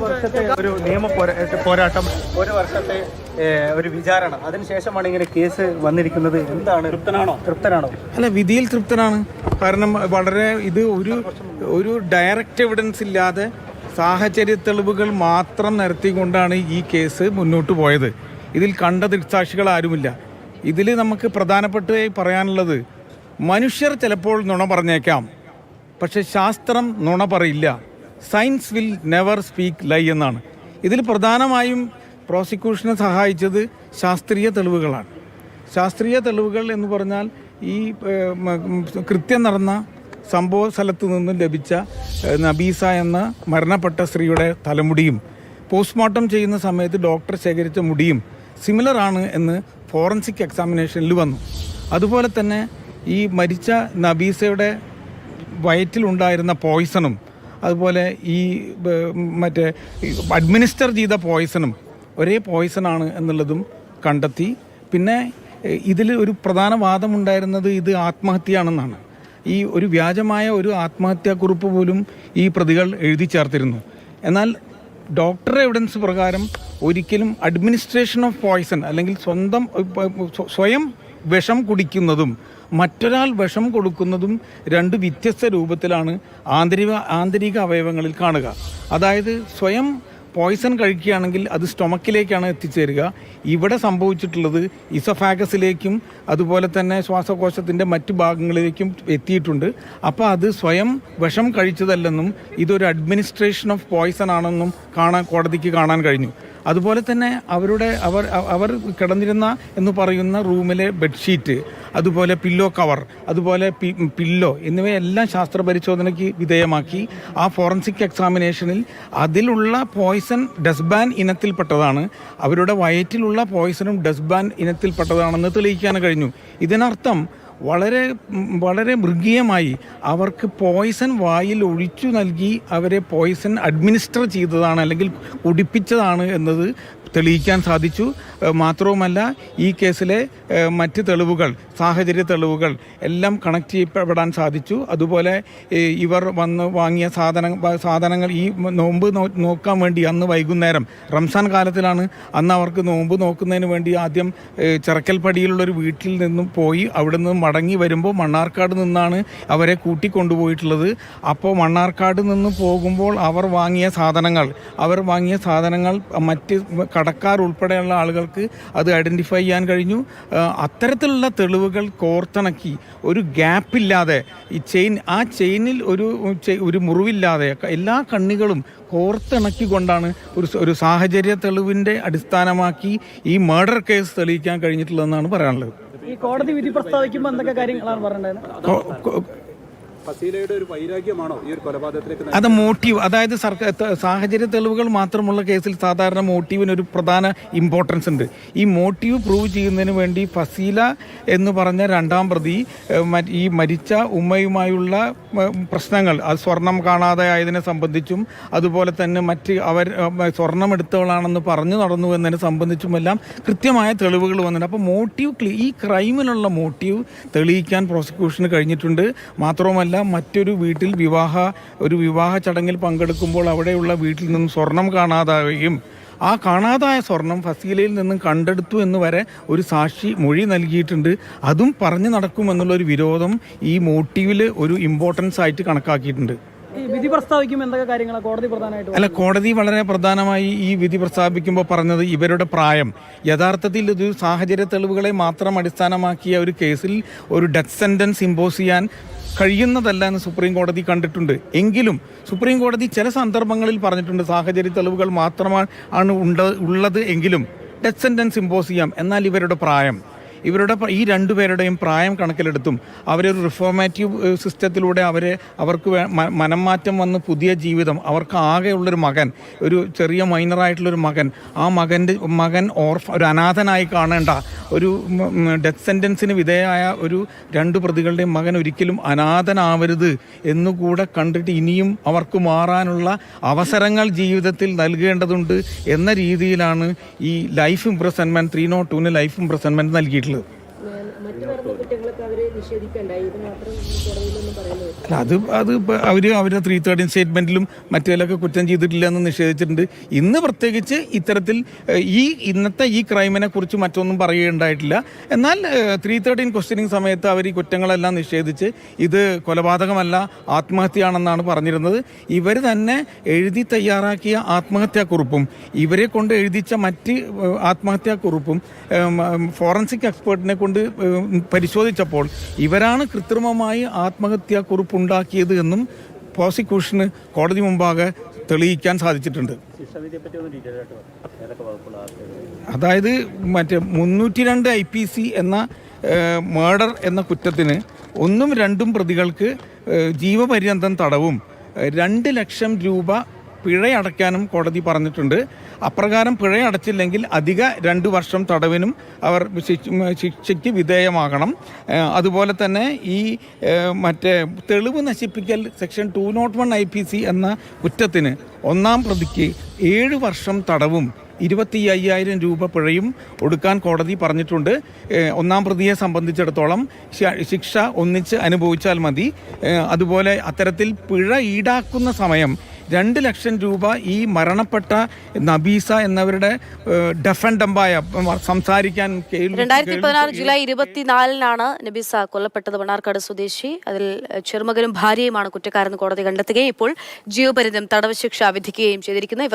വർഷത്തെ ഒരു നിയമ പോരാട്ടം, ഒരു വർഷത്തെ ഒരു വിചാരണ, അതിനുശേഷമാണ് ഇങ്ങനെ കേസ് വന്നിരിക്കുന്നത്. എന്താണ്, തൃപ്തനാണോ? അല്ല, വിധിയിൽ തൃപ്തനാണ്. കാരണം വളരെ ഇത് ഒരു ഡയറക്റ്റ് എവിഡൻസ് ഇല്ലാതെ സാഹചര്യ തെളിവുകൾ മാത്രം നിരത്തിക്കൊണ്ടാണ് ഈ കേസ് മുന്നോട്ട് പോയത്. ഇതിൽ കണ്ട ദൃക്സാക്ഷികൾ ആരുമില്ല. ഇതിൽ നമുക്ക് പ്രധാനപ്പെട്ടതായി പറയാനുള്ളത്, മനുഷ്യർ ചിലപ്പോൾ നുണ പറഞ്ഞേക്കാം, പക്ഷെ ശാസ്ത്രം നുണ പറയില്ല. സയൻസ് വിൽ നെവർ സ്പീക്ക് ലൈ എന്നാണ്. ഇതിൽ പ്രധാനമായും പ്രോസിക്യൂഷനെ സഹായിച്ചത് ശാസ്ത്രീയ തെളിവുകളാണ്. ശാസ്ത്രീയ തെളിവുകൾ എന്ന് പറഞ്ഞാൽ ഈ കൃത്യം നടന്ന സംഭവ സ്ഥലത്തു നിന്നും ലഭിച്ച നബീസ എന്ന മരണപ്പെട്ട സ്ത്രീയുടെ തലമുടിയും പോസ്റ്റ്മോർട്ടം ചെയ്യുന്ന സമയത്ത് ഡോക്ടർ ശേഖരിച്ച മുടിയും സിമിലർ ആണ് എന്ന് ഫോറൻസിക് എക്സാമിനേഷനിൽ വന്നു. അതുപോലെ തന്നെ ഈ മരിച്ച നബീസയുടെ വയറ്റിലുണ്ടായിരുന്ന പോയ്സണും അതുപോലെ ഈ മറ്റേ അഡ്മിനിസ്റ്റർ ചെയ്ത പോയ്സണും ഒരേ പോയ്സണാണ് എന്നുള്ളതും കണ്ടെത്തി. പിന്നെ ഇതിൽ ഒരു പ്രധാന വാദമുണ്ടായിരുന്നത് ഇത് ആത്മഹത്യയാണെന്നാണ്. ഈ ഒരു വ്യാജമായ ഒരു ആത്മഹത്യാക്കുറിപ്പ് പോലും ഈ പ്രതികൾ എഴുതി ചേർത്തിരുന്നു. എന്നാൽ ഡോക്ടർ എവിഡൻസ് പ്രകാരം ഒരിക്കലും അഡ്മിനിസ്ട്രേഷൻ ഓഫ് പോയ്സൺ അല്ലെങ്കിൽ സ്വയം വിഷം കുടിക്കുന്നതും മറ്റൊരാൾ വിഷം കൊടുക്കുന്നതും രണ്ട് വ്യത്യസ്ത രൂപത്തിലാണ് ആന്തരിക അവയവങ്ങളിൽ കാണുക. അതായത് സ്വയം പോയ്സൺ കഴിക്കുകയാണെങ്കിൽ അത് സ്റ്റൊമക്കിലേക്കാണ് എത്തിച്ചേരുക. ഇവിടെ സംഭവിച്ചിട്ടുള്ളത് ഇസോഫാഗസിലേക്കും അതുപോലെ തന്നെ ശ്വാസകോശത്തിൻ്റെ മറ്റു ഭാഗങ്ങളിലേക്കും എത്തിയിട്ടുണ്ട്. അപ്പോൾ അത് സ്വയം വിഷം കഴിച്ചതല്ലെന്നും ഇതൊരു അഡ്മിനിസ്ട്രേഷൻ ഓഫ് പോയ്സൺ ആണെന്നും കോടതിക്ക് കാണാൻ കഴിഞ്ഞു. അതുപോലെ തന്നെ അവർ കിടന്നിരുന്ന എന്ന് പറയുന്ന റൂമിലെ ബെഡ്ഷീറ്റ്, അതുപോലെ പില്ലോ കവർ, അതുപോലെ പില്ലോ എന്നിവയെല്ലാം ശാസ്ത്ര പരിശോധനയ്ക്ക് വിധേയമാക്കി. ആ ഫോറൻസിക് എക്സാമിനേഷനിൽ അതിലുള്ള പോയ്സൺ ഡസ്ബാൻ ഇനത്തിൽപ്പെട്ടതാണ്. അവരുടെ വയറ്റിലുള്ള പോയ്സണും ഡസ്ബാൻ ഇനത്തിൽപ്പെട്ടതാണെന്ന് തെളിയിക്കാൻ കഴിഞ്ഞു. ഇതിനർത്ഥം വളരെ മൃഗീയമായി അവർക്ക് പോയ്സൺ വായിൽ ഒഴിച്ചു നൽകി അവരെ പോയ്സൺ അഡ്മിനിസ്റ്റർ ചെയ്തതാണ് അല്ലെങ്കിൽ കുടിപ്പിച്ചതാണ് എന്നത് തെളിയിക്കാൻ സാധിച്ചു. മാത്രവുമല്ല, ഈ കേസിലെ മറ്റ് തെളിവുകൾ, സാഹചര്യ തെളിവുകൾ എല്ലാം കണക്ട് ചെയ്യപ്പെടാൻ സാധിച്ചു. അതുപോലെ ഇവർ വന്ന് വാങ്ങിയ സാധനങ്ങൾ ഈ നോമ്പ് നോക്കാൻ വേണ്ടി അന്ന് വൈകുന്നേരം റംസാൻ കാലത്തിലാണ്. അന്ന് അവർക്ക് നോമ്പ് നോക്കുന്നതിന് വേണ്ടി ആദ്യം ചിറക്കൽപ്പടിയിലുള്ളൊരു വീട്ടിൽ നിന്നും പോയി അവിടെ നിന്ന് മടങ്ങി വരുമ്പോൾ മണ്ണാർക്കാട് നിന്നാണ് അവരെ കൂട്ടിക്കൊണ്ടുപോയിട്ടുള്ളത്. അപ്പോൾ മണ്ണാർക്കാട് നിന്ന് പോകുമ്പോൾ അവർ വാങ്ങിയ സാധനങ്ങൾ മറ്റ് കടക്കാർ ഉൾപ്പെടെയുള്ള ആളുകൾക്ക് അത് ഐഡൻറ്റിഫൈ ചെയ്യാൻ കഴിഞ്ഞു. അത്തരത്തിലുള്ള തെളിവുകൾ കോർത്തിണക്കി ഒരു ഗ്യാപ്പില്ലാതെ ആ ചെയിനിൽ ഒരു മുറിവില്ലാതെ എല്ലാ കണ്ണികളും കോർത്തിണക്കിക്കൊണ്ടാണ് ഒരു സാഹചര്യ തെളിവിൻ്റെ അടിസ്ഥാനമാക്കി ഈ മർഡർ കേസ് തെളിയിക്കാൻ കഴിഞ്ഞിട്ടുള്ളതെന്നാണ് പറയാനുള്ളത്. ഈ കോടതി വിധി പ്രസ്താവിക്കുമ്പോൾ എന്തൊക്കെ കാര്യങ്ങളാണ് പറഞ്ഞത്? ഫസീലയുടെ ഒരു വൈരാഗ്യമാണോ ഈ ഒരു കൊലപാതകത്തിലേക്ക്? അത് മോട്ടീവ്, അതായത് സാഹചര്യ തെളിവുകൾ മാത്രമുള്ള കേസിൽ സാധാരണ മോട്ടീവിന് ഒരു പ്രധാന ഇമ്പോർട്ടൻസ് ഉണ്ട്. ഈ മോട്ടീവ് പ്രൂവ് ചെയ്യുന്നതിന് വേണ്ടി ഫസീല എന്ന് പറഞ്ഞ രണ്ടാം പ്രതി ഈ മരിച്ച ഉമ്മയുമായുള്ള പ്രശ്നങ്ങൾ, അത് സ്വർണം കാണാതെ ആയതിനെ സംബന്ധിച്ചും അതുപോലെ തന്നെ അവർ സ്വർണം എടുത്തവളാണെന്ന് പറഞ്ഞു നടന്നു എന്നതിനെ സംബന്ധിച്ചുമെല്ലാം കൃത്യമായ തെളിവുകൾ വന്നിട്ടുണ്ട്. അപ്പോൾ ഈ ക്രൈമിനുള്ള മോട്ടീവ് തെളിയിക്കാൻ പ്രോസിക്യൂഷന് കഴിഞ്ഞിട്ടുണ്ട്. മാത്രവുമല്ല, മറ്റൊരു വീട്ടിൽ വിവാഹ ചടങ്ങിൽ പങ്കെടുക്കുമ്പോൾ അവിടെയുള്ള വീട്ടിൽ നിന്നും സ്വർണം കാണാതാവുകയും ആ കാണാതായ സ്വർണം ഫസീലയിൽ നിന്നും കണ്ടെടുത്തു എന്ന് വരെ ഒരു സാക്ഷി മൊഴി നൽകിയിട്ടുണ്ട്. അതും പറഞ്ഞു നടക്കുമെന്നുള്ളൊരു വിരോധം ഈ മോട്ടീവിൽ ഒരു ഇമ്പോർട്ടൻസ് ആയിട്ട് കണക്കാക്കിയിട്ടുണ്ട്. ഈ വിധി പ്രസ്താവിക്കുമ്പോൾ എന്തൊക്കെ കാര്യങ്ങളാണ് കോടതി പ്രധാനമായിട്ട്? അല്ല, കോടതി വളരെ പ്രധാനമായി ഈ വിധി പ്രസ്താവിക്കുമ്പോൾ പറഞ്ഞത് ഇവരുടെ പ്രായം. യഥാർത്ഥത്തിൽ ഇത് സാഹചര്യ തെളിവുകളെ മാത്രം അടിസ്ഥാനമാക്കിയ ഒരു കേസിൽ ഒരു ഡെത്ത് സെന്റൻസ് ഇമ്പോസ് ചെയ്യാൻ കഴിയുന്നതല്ല എന്ന് സുപ്രീം കോടതി കണ്ടിട്ടുണ്ട്. എങ്കിലും സുപ്രീം കോടതി ചില സന്ദർഭങ്ങളിൽ പറഞ്ഞിട്ടുണ്ട് സാഹചര്യ തെളിവുകൾ മാത്രമാണ് ഉള്ളത് എങ്കിലും ഡെത്ത് സെന്റൻസ് ഇമ്പോസ് ചെയ്യാം. എന്നാൽ ഈ രണ്ടുപേരുടെയും പ്രായം കണക്കിലെടുത്തും അവരൊരു റിഫോർമേറ്റീവ് സിസ്റ്റത്തിലൂടെ അവർക്ക് മനംമാറ്റം വന്ന് പുതിയ ജീവിതം, അവർക്ക് ആകെയുള്ളൊരു മകൻ, ഒരു ചെറിയ മൈനറായിട്ടുള്ളൊരു ആ മകൻ ഒരു അനാഥനായി കാണേണ്ട ഒരു ഡെത്ത് സെൻറ്റൻസിന് വിധേയമായ ഒരു രണ്ട് പ്രതികളുടെയും മകൻ ഒരിക്കലും അനാഥനാവരുത് എന്നുകൂടെ കണ്ടിട്ട് ഇനിയും അവർക്ക് മാറാനുള്ള അവസരങ്ങൾ ജീവിതത്തിൽ നൽകേണ്ടതുണ്ട് എന്ന രീതിയിലാണ് ഈ ലൈഫ് ഇംപ്രസൺമെൻറ്റ് 302 ലൈഫ് ഇംപ്രസൺമെൻറ്റ് നൽകിയിട്ടുള്ളത്. മറ്റു നടന്ന കുറ്റങ്ങളൊക്കെ അവർ അല്ല അത് അവരുടെ 313 സ്റ്റേറ്റ്മെന്റിലും മറ്റേലൊക്കെ കുറ്റം ചെയ്തിട്ടില്ല എന്ന് നിഷേധിച്ചിട്ടുണ്ട്. ഇന്ന് പ്രത്യേകിച്ച് ഇത്തരത്തിൽ ഇന്നത്തെ ഈ ക്രൈമിനെ കുറിച്ച് മറ്റൊന്നും പറയുകയുണ്ടായിട്ടില്ല. എന്നാൽ 313 ക്വസ്റ്റ്യനിങ് സമയത്ത് അവർ ഈ കുറ്റങ്ങളെല്ലാം നിഷേധിച്ച് ഇത് കൊലപാതകമല്ല ആത്മഹത്യയാണെന്നാണ് പറഞ്ഞിരുന്നത്. ഇവർ തന്നെ എഴുതി തയ്യാറാക്കിയ ആത്മഹത്യാക്കുറിപ്പും ഇവരെ കൊണ്ട് എഴുതിച്ച മറ്റ് ആത്മഹത്യാക്കുറിപ്പും ഫോറൻസിക് എക്സ്പേർട്ടിനെ കൊണ്ട് പരിശോധിച്ചപ്പോൾ ഇവരാണ് കൃത്രിമമായി ആത്മഹത്യാക്കുറിപ്പ് ഉണ്ടാക്കിയത് എന്നും പ്രോസിക്യൂഷന് കോടതി മുമ്പാകെ തെളിയിക്കാൻ സാധിച്ചിട്ടുണ്ട്. അതായത് മറ്റേ 302 IPC എന്ന മർഡർ എന്ന കുറ്റത്തിന് 1ഉം 2ഉം പ്രതികൾക്ക് ജീവപര്യന്തം തടവും 2 ലക്ഷം രൂപ പിഴയടയ്ക്കാനും കോടതി പറഞ്ഞിട്ടുണ്ട്. അപ്രകാരം പിഴയടച്ചില്ലെങ്കിൽ അധിക 2 വർഷം തടവിനും അവർ ശിക്ഷയ്ക്ക് വിധേയമാകണം. അതുപോലെ തന്നെ ഈ മറ്റേ തെളിവ് നശിപ്പിക്കൽ സെക്ഷൻ 201 IPC എന്ന കുറ്റത്തിന് 1-ാം പ്രതിക്ക് 7 വർഷം തടവും 25,000 രൂപ പിഴയും ഒടുക്കാൻ കോടതി പറഞ്ഞിട്ടുണ്ട്. 1-ാം പ്രതിയെ സംബന്ധിച്ചിടത്തോളം ശിക്ഷ ഒന്നിച്ച് അനുഭവിച്ചാൽ മതി. അതുപോലെ അത്തരത്തിൽ പിഴ ഈടാക്കുന്ന സമയം 2 ലക്ഷം രൂപ ഈ മരണപ്പെട്ട നബീസ എന്നവരുടെ ഡെഫൻഡമ്പായ സംസാരിക്കാൻ 2016 ജൂലൈ 24-നാണ് നബീസ കൊല്ലപ്പെട്ടത്. മണ്ണാർക്കാട് സ്വദേശി. അതിൽ ചെറുമകനും ഭാര്യയുമാണ് കുറ്റക്കാരെന്ന് കോടതി കണ്ടെത്തുകയും ഇപ്പോൾ ജീവപര്യന്തം തടവ് ശിക്ഷ വിധിക്കുകയും ചെയ്തിരിക്കുന്നു.